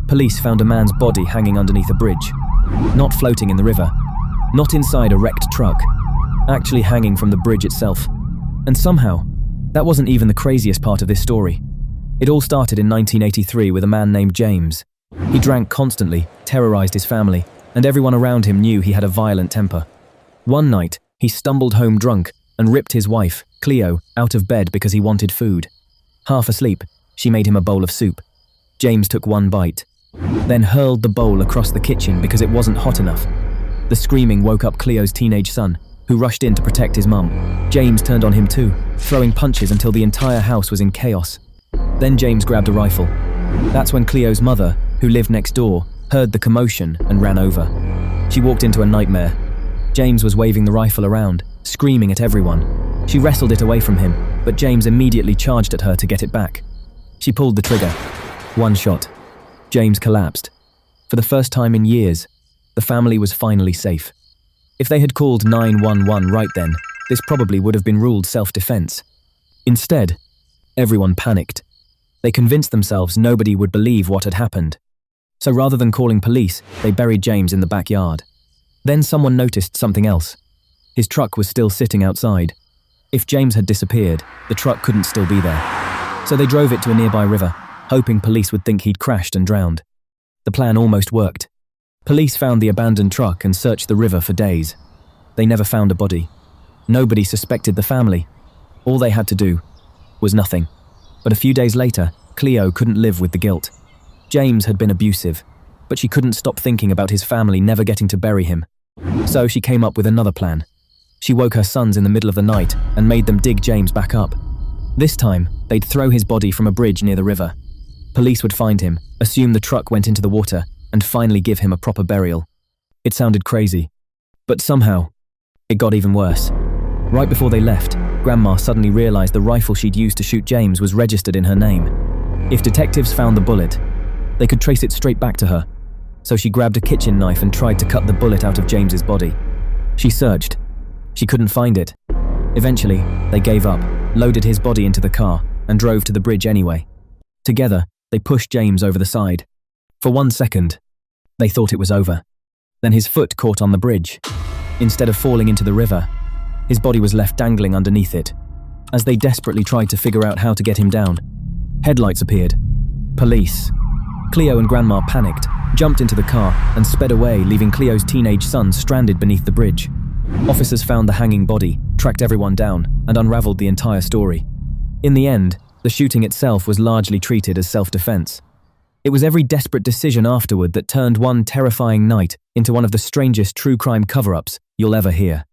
police found a man's body hanging underneath a bridge. Not floating in the river, not inside a wrecked truck, actually hanging from the bridge itself. And somehow, that wasn't even the craziest part of this story. It all started in 1983 with a man named James. He drank constantly, terrorized his family, and everyone around him knew he had a violent temper. One night, he stumbled home drunk and ripped his wife, Cleo, out of bed because he wanted food. Half asleep, she made him a bowl of soup. James took one bite, then hurled the bowl across the kitchen because it wasn't hot enough. The screaming woke up Cleo's teenage son, who rushed in to protect his mum. James turned on him too, throwing punches until the entire house was in chaos. Then James grabbed a rifle. That's when Cleo's mother, who lived next door, heard the commotion and ran over. She walked into a nightmare. James was waving the rifle around, screaming at everyone. She wrestled it away from him, but James immediately charged at her to get it back. She pulled the trigger. One shot. James collapsed. For the first time in years, the family was finally safe. If they had called 911 right then, this probably would have been ruled self-defense. Instead, everyone panicked. They convinced themselves nobody would believe what had happened. So rather than calling police, they buried James in the backyard. Then someone noticed something else. His truck was still sitting outside. If James had disappeared, the truck couldn't still be there. So they drove it to a nearby river, hoping police would think he'd crashed and drowned. The plan almost worked. Police found the abandoned truck and searched the river for days. They never found a body. Nobody suspected the family. All they had to do was nothing. But a few days later, Cleo couldn't live with the guilt. James had been abusive, but she couldn't stop thinking about his family never getting to bury him. So she came up with another plan. She woke her sons in the middle of the night and made them dig James back up. This time, they'd throw his body from a bridge near the river. Police would find him, assume the truck went into the water, and finally give him a proper burial. It sounded crazy, but somehow, it got even worse. Right before they left, Grandma suddenly realized the rifle she'd used to shoot James was registered in her name. If detectives found the bullet, they could trace it straight back to her. So she grabbed a kitchen knife and tried to cut the bullet out of James's body. She searched. She couldn't find it. Eventually, they gave up, loaded his body into the car, and drove to the bridge anyway. Together, they pushed James over the side. For 1 second, they thought it was over. Then his foot caught on the bridge. Instead of falling into the river, his body was left dangling underneath it. As they desperately tried to figure out how to get him down, headlights appeared. Police. Cleo and Grandma panicked, jumped into the car, and sped away, leaving Cleo's teenage son stranded beneath the bridge. Officers found the hanging body, tracked everyone down, and unraveled the entire story. In the end, the shooting itself was largely treated as self-defense. It was every desperate decision afterward that turned one terrifying night into one of the strangest true crime cover-ups you'll ever hear.